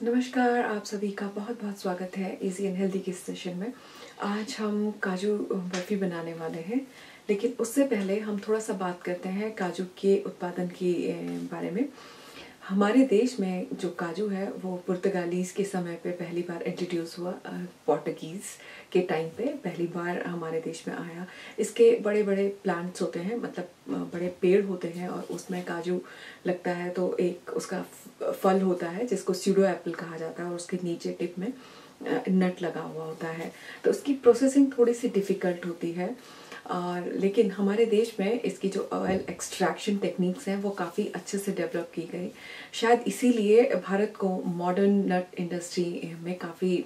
नमस्कार, आप सभी का बहुत बहुत स्वागत है इजी एंड हेल्दी के सेशन में। आज हम काजू बर्फ़ी बनाने वाले हैं, लेकिन उससे पहले हम थोड़ा सा बात करते हैं काजू के उत्पादन की बारे में। हमारे देश में जो काजू है वो पुर्तगालीज़ के समय पे पहली बार इंट्रोड्यूस हुआ। पोर्टुगीज़ के टाइम पे पहली बार हमारे देश में आया। इसके बड़े बड़े प्लांट्स होते हैं, मतलब बड़े पेड़ होते हैं और उसमें काजू लगता है, तो एक उसका फल होता है जिसको स्यूडो एप्पल कहा जाता है और उसके नीचे टिप में नट लगा हुआ होता है। तो उसकी प्रोसेसिंग थोड़ी सी डिफ़िकल्ट होती है, और लेकिन हमारे देश में इसकी जो ऑयल एक्सट्रैक्शन टेक्निक्स हैं वो काफ़ी अच्छे से डेवलप की गई। शायद इसीलिए भारत को मॉडर्न नट इंडस्ट्री में काफ़ी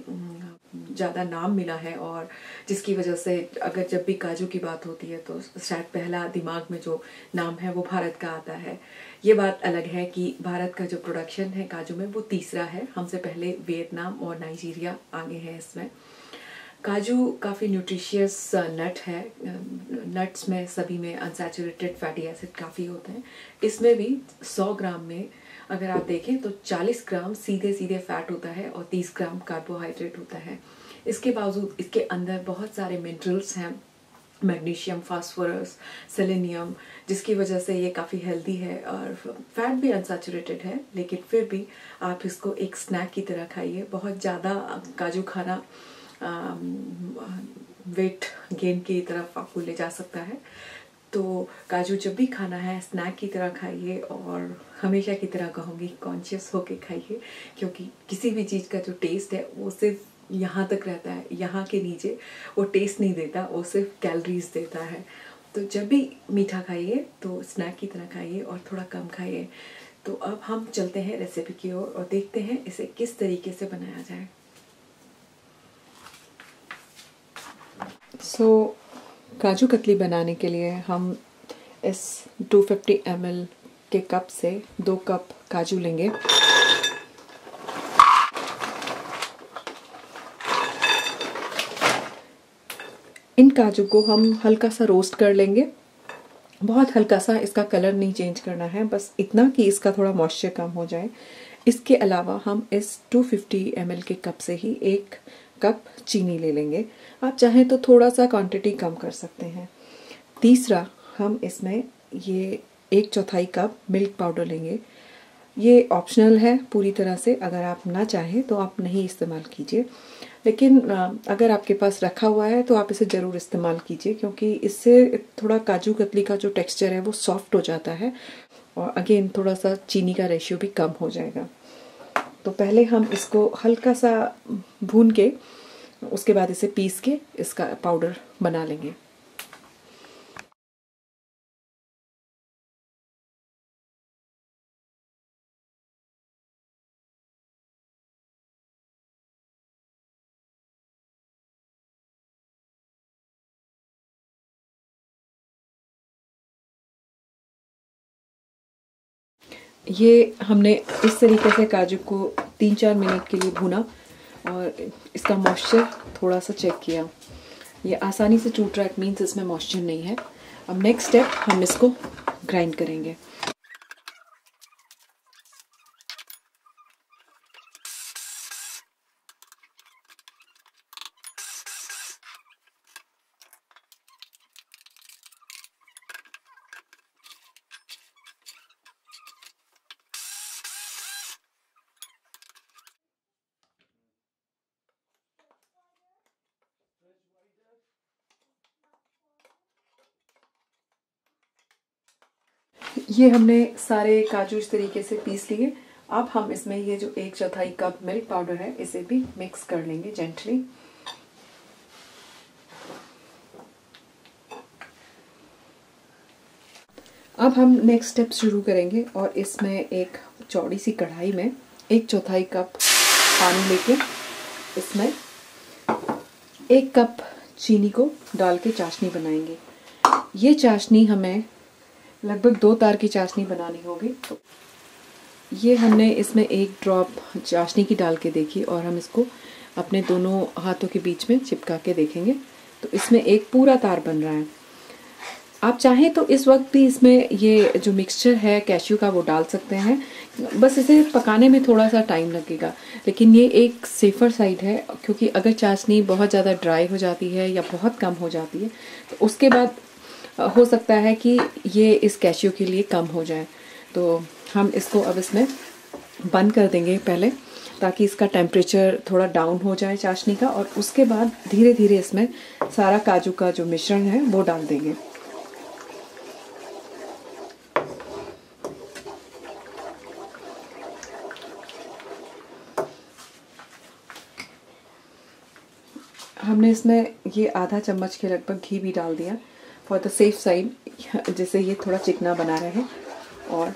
ज़्यादा नाम मिला है, और जिसकी वजह से अगर जब भी काजू की बात होती है तो शायद पहला दिमाग में जो नाम है वो भारत का आता है। ये बात अलग है कि भारत का जो प्रोडक्शन है काजू में वो तीसरा है, हमसे पहले वियतनाम और नाइजीरिया आगे हैं इसमें। काजू काफ़ी न्यूट्रिशियस नट है। नट्स में सभी में अनसैचुरेटेड फैटी एसिड काफ़ी होते हैं। इसमें भी 100 ग्राम में अगर आप देखें तो 40 ग्राम सीधे सीधे फैट होता है और 30 ग्राम कार्बोहाइड्रेट होता है। इसके बावजूद इसके अंदर बहुत सारे मिनरल्स हैं, मैग्नीशियम, फास्फोरस, सेलेनियम, जिसकी वजह से ये काफ़ी हेल्दी है। और फैट भी अनसैचुरेटेड है, लेकिन फिर भी आप इसको एक स्नैक की तरह खाइए। बहुत ज़्यादा काजू खाना वेट गेन की तरफ आपको ले जा सकता है। तो काजू जब भी खाना है स्नैक की तरह खाइए, और हमेशा की तरह कहूँगी कॉन्शियस होके खाइए, क्योंकि किसी भी चीज़ का जो टेस्ट है वो सिर्फ यहाँ तक रहता है, यहाँ के नीचे वो टेस्ट नहीं देता, वो सिर्फ कैलोरीज देता है। तो जब भी मीठा खाइए तो स्नैक की तरह खाइए और थोड़ा कम खाइए। तो अब हम चलते हैं रेसिपी की ओर और देखते हैं इसे किस तरीके से बनाया जाए। काजू कतली बनाने के लिए हम इस 250 ml के कप से 2 कप काजू लेंगे। इन काजू को हम हल्का सा रोस्ट कर लेंगे, बहुत हल्का सा, इसका कलर नहीं चेंज करना है, बस इतना कि इसका थोड़ा मॉइस्चर कम हो जाए। इसके अलावा हम इस 250 ml के कप से ही 1 कप चीनी ले लेंगे। आप चाहें तो थोड़ा सा क्वांटिटी कम कर सकते हैं। तीसरा, हम इसमें ये 1/4 कप मिल्क पाउडर लेंगे। ये ऑप्शनल है पूरी तरह से, अगर आप ना चाहें तो आप नहीं इस्तेमाल कीजिए, लेकिन अगर आपके पास रखा हुआ है तो आप इसे ज़रूर इस्तेमाल कीजिए, क्योंकि इससे थोड़ा काजू कतली का जो टेक्सचर है वो सॉफ्ट हो जाता है, और अगेन थोड़ा सा चीनी का रेशियो भी कम हो जाएगा। तो पहले हम इसको हल्का सा भून के उसके बाद इसे पीस के इसका पाउडर बना लेंगे। ये हमने इस तरीके से काजू को 3-4 मिनट के लिए भूना और इसका मॉइस्चर थोड़ा सा चेक किया। ये आसानी से टूट रहा है, इट मीन्स इसमें मॉइस्चर नहीं है। अब नेक्स्ट स्टेप, हम इसको ग्राइंड करेंगे। ये हमने सारे काजू इस तरीके से पीस लिए। अब हम इसमें ये जो 1/4 कप मिल्क पाउडर है इसे भी मिक्स कर लेंगे जेंटली। अब हम नेक्स्ट स्टेप शुरू करेंगे, और इसमें एक चौड़ी सी कढ़ाई में 1/4 कप पानी लेके इसमें 1 कप चीनी को डाल के चाशनी बनाएंगे। ये चाशनी हमें लगभग 2 तार की चाशनी बनानी होगी। तो ये हमने इसमें 1 ड्रॉप चाशनी की डाल के देखी, और हम इसको अपने दोनों हाथों के बीच में चिपका के देखेंगे तो इसमें एक पूरा तार बन रहा है। आप चाहें तो इस वक्त भी इसमें ये जो मिक्सचर है कैश्यू का वो डाल सकते हैं, बस इसे पकाने में थोड़ा सा टाइम लगेगा। लेकिन ये एक सेफ़र साइड है, क्योंकि अगर चाशनी बहुत ज़्यादा ड्राई हो जाती है या बहुत कम हो जाती है तो उसके बाद हो सकता है कि ये इस कैश्यू के लिए कम हो जाए। तो हम इसको अब इसमें बंद कर देंगे पहले, ताकि इसका टेम्परेचर थोड़ा डाउन हो जाए चाशनी का, और उसके बाद धीरे धीरे इसमें सारा काजू का जो मिश्रण है वो डाल देंगे। हमने इसमें ये आधा चम्मच के लगभग घी भी डाल दिया फॉर द सेफ साइड, जिससे ये थोड़ा चिकना बना रहे। और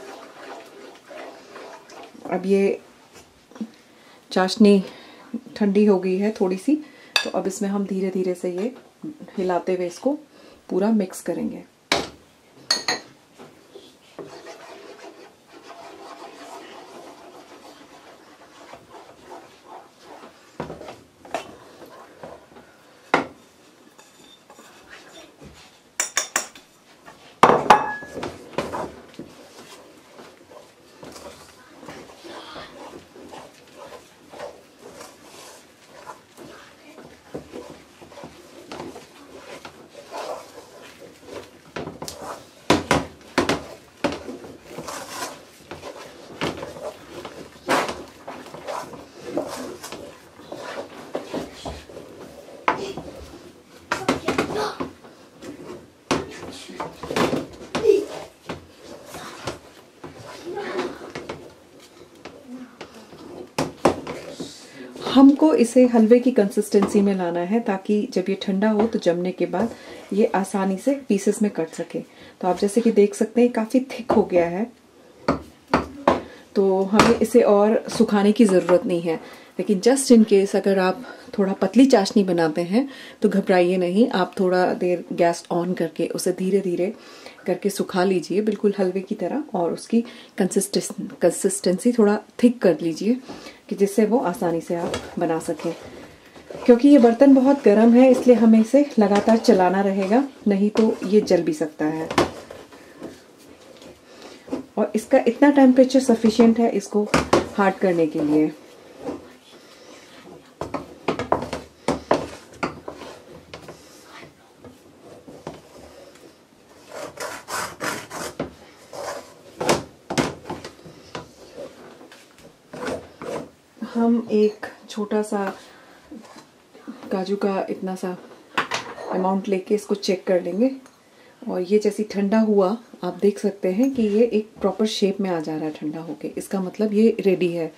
अब ये चाशनी ठंडी हो गई है थोड़ी सी, तो अब इसमें हम धीरे धीरे से ये हिलाते हुए इसको पूरा मिक्स करेंगे। हमको इसे हलवे की कंसिस्टेंसी में लाना है, ताकि जब ये ठंडा हो तो जमने के बाद ये आसानी से पीसेस में कट सके। तो आप जैसे कि देख सकते हैं काफ़ी थिक हो गया है, तो हमें इसे और सुखाने की ज़रूरत नहीं है। लेकिन जस्ट इन केस अगर आप थोड़ा पतली चाशनी बनाते हैं तो घबराइए नहीं, आप थोड़ा देर गैस ऑन करके उसे धीरे धीरे करके सुखा लीजिए, बिल्कुल हलवे की तरह, और उसकी कंसिस्टेंसी थोड़ा थिक कर लीजिए, कि जिससे वो आसानी से आप बना सकें। क्योंकि ये बर्तन बहुत गर्म है, इसलिए हमें इसे लगातार चलाना रहेगा, नहीं तो ये जल भी सकता है। और इसका इतना टेम्परेचर सफिशिएंट है इसको हार्ड करने के लिए। हम एक छोटा सा काजू का इतना सा अमाउंट लेके इसको चेक कर लेंगे, और ये जैसे ठंडा हुआ आप देख सकते हैं कि ये एक प्रॉपर शेप में आ जा रहा है ठंडा होके, इसका मतलब ये रेडी है।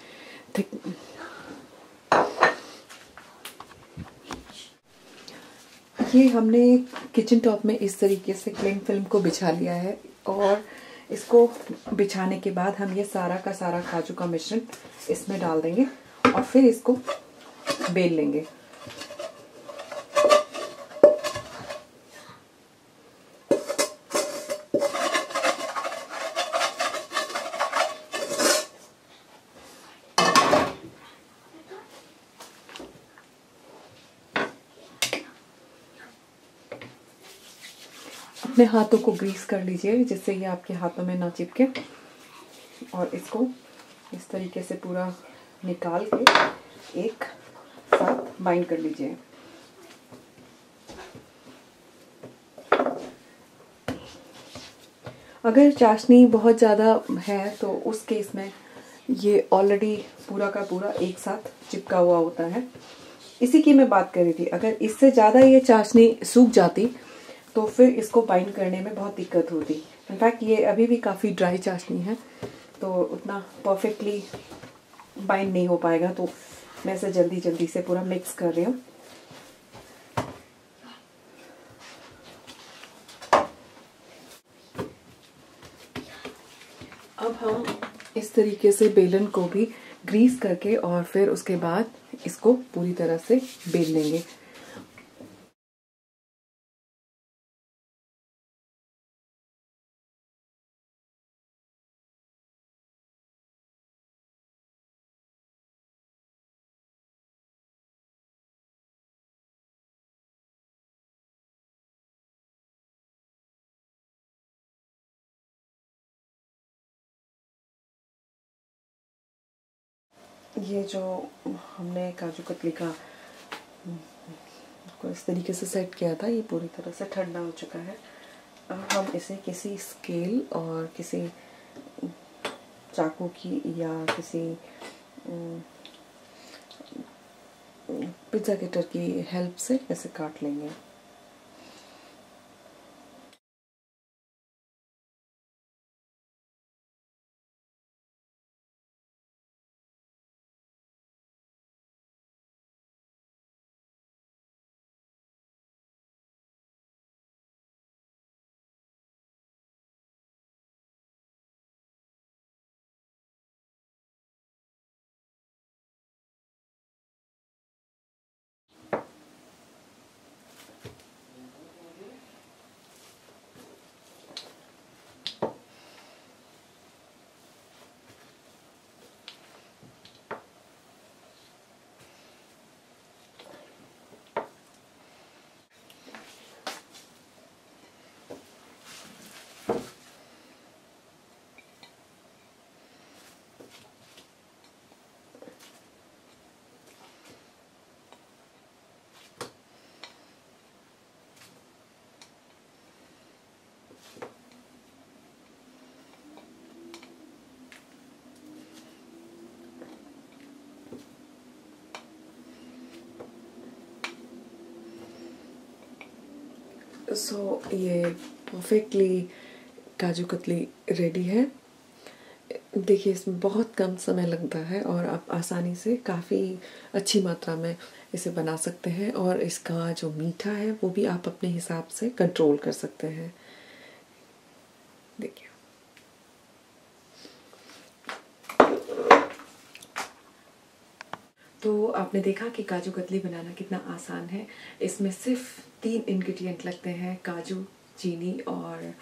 ये हमने किचन टॉप में इस तरीके से क्लिंग फिल्म को बिछा लिया है, और इसको बिछाने के बाद हम ये सारा का सारा काजू का मिश्रण इसमें डाल देंगे और फिर इसको बेल लेंगे। अपने हाथों को ग्रीस कर लीजिए, जिससे ये आपके हाथों में ना चिपके, और इसको इस तरीके से पूरा निकाल के एक साथ बाइंड कर लीजिए। अगर चाशनी बहुत ज़्यादा है तो उस केस में ये ऑलरेडी पूरा का पूरा एक साथ चिपका हुआ होता है। इसी की मैं बात कर रही थी, अगर इससे ज़्यादा ये चाशनी सूख जाती तो फिर इसको बाइंड करने में बहुत दिक्कत होती। इनफैक्ट ये अभी भी काफ़ी ड्राई चाशनी है, तो उतना परफेक्टली बाइंड नहीं हो पाएगा, तो मैं इसे जल्दी जल्दी से पूरा मिक्स कर रही हूँ। अब हम इस तरीके से बेलन को भी ग्रीस करके और फिर उसके बाद इसको पूरी तरह से बेल लेंगे। ये जो हमने काजू कतली का को इस तरीके से सेट किया था, ये पूरी तरह से ठंडा हो चुका है। अब हम इसे किसी स्केल और किसी चाकू की या किसी पिज्ज़ा कटर की हेल्प से ऐसे काट लेंगे। ये परफेक्टली काजू कतली रेडी है। देखिए, इसमें बहुत कम समय लगता है और आप आसानी से काफ़ी अच्छी मात्रा में इसे बना सकते हैं, और इसका जो मीठा है वो भी आप अपने हिसाब से कंट्रोल कर सकते हैं। देखिए, तो आपने देखा कि काजू कतली बनाना कितना आसान है। इसमें सिर्फ 3 इंग्रेडिएंट लगते हैं, काजू, चीनी और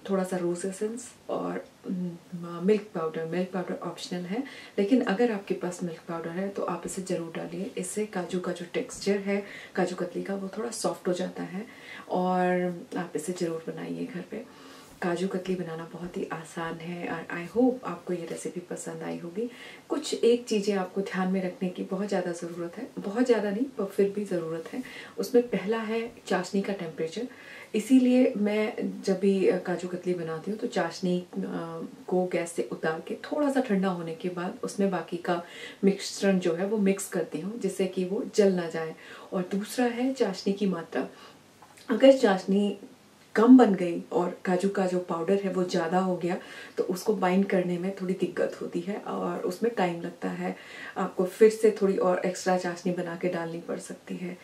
थोड़ा सा रोज़ एसेंस और milk powder. Milk powder optional है, लेकिन अगर आपके पास मिल्क पाउडर है तो आप इसे ज़रूर डालिए। इससे काजू का जो टेक्सचर है काजू कतली का वो थोड़ा सॉफ्ट हो जाता है, और आप इसे ज़रूर बनाइए घर पे। काजू कतली बनाना बहुत ही आसान है, और आई होप आपको ये रेसिपी पसंद आई होगी। कुछ एक चीज़ें आपको ध्यान में रखने की बहुत ज़्यादा ज़रूरत है, बहुत ज़्यादा नहीं पर फिर भी ज़रूरत है। उसमें पहला है चाशनी का टेम्परेचर। इसीलिए मैं जब भी काजू कतली बनाती हूँ तो चाशनी को गैस से उतार के थोड़ा सा ठंडा होने के बाद उसमें बाकी का मिश्रण जो है वो मिक्स करती हूँ, जिससे कि वो जल ना जाए। और दूसरा है चाशनी की मात्रा। अगर चाशनी कम बन गई और काजू का जो पाउडर है वो ज़्यादा हो गया तो उसको बाइंड करने में थोड़ी दिक्कत होती है और उसमें टाइम लगता है। आपको फिर से थोड़ी और एक्स्ट्रा चाशनी बना के डालनी पड़ सकती है।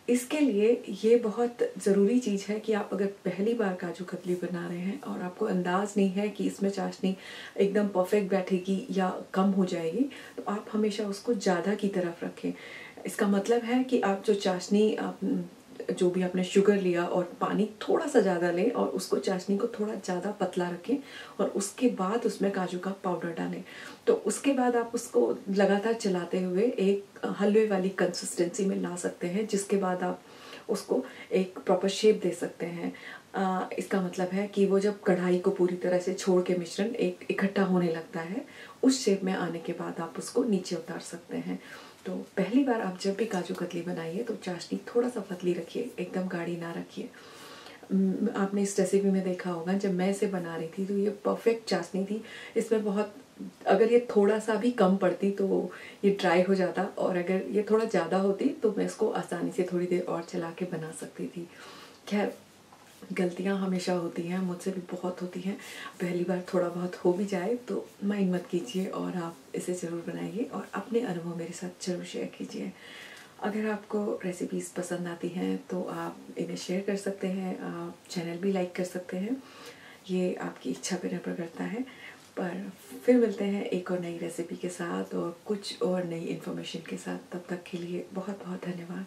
इसके लिए ये बहुत ज़रूरी चीज़ है कि आप अगर पहली बार काजू कतली बना रहे हैं और आपको अंदाज़ नहीं है कि इसमें चाशनी एकदम परफेक्ट बैठेगी या कम हो जाएगी, तो आप हमेशा उसको ज़्यादा की तरफ रखें। इसका मतलब है कि आप जो चाशनी आप जो भी आपने शुगर लिया और पानी थोड़ा सा ज़्यादा लें और उसको चाशनी को थोड़ा ज़्यादा पतला रखें, और उसके बाद उसमें काजू का पाउडर डालें। तो उसके बाद आप उसको लगातार चलाते हुए एक हलवे वाली कंसिस्टेंसी में ला सकते हैं, जिसके बाद आप उसको एक प्रॉपर शेप दे सकते हैं। इसका मतलब है कि वो जब कढ़ाई को पूरी तरह से छोड़ के मिश्रण एक इकट्ठा होने लगता है, उस शेप में आने के बाद आप उसको नीचे उतार सकते हैं। तो पहली बार आप जब भी काजू कतली बनाइए तो चाशनी थोड़ा सा पतली रखिए, एकदम गाढ़ी ना रखिए। आपने इस रेसिपी में देखा होगा, जब मैं इसे बना रही थी तो ये परफेक्ट चाशनी थी। इसमें बहुत, अगर ये थोड़ा सा भी कम पड़ती तो ये ड्राई हो जाता, और अगर ये थोड़ा ज़्यादा होती तो मैं इसको आसानी से थोड़ी देर और चला के बना सकती थी। खैर, गलतियाँ हमेशा होती हैं, मुझसे भी बहुत होती हैं। पहली बार थोड़ा बहुत हो भी जाए तो माइंड मत कीजिए, और आप इसे ज़रूर बनाइए और अपने अनुभव मेरे साथ ज़रूर शेयर कीजिए। अगर आपको रेसिपीज़ पसंद आती हैं तो आप इन्हें शेयर कर सकते हैं, आप चैनल भी लाइक कर सकते हैं। ये आपकी इच्छा पर निर्भर करता है। पर फिर मिलते हैं एक और नई रेसिपी के साथ और कुछ और नई इन्फॉर्मेशन के साथ। तब तक के लिए बहुत बहुत धन्यवाद।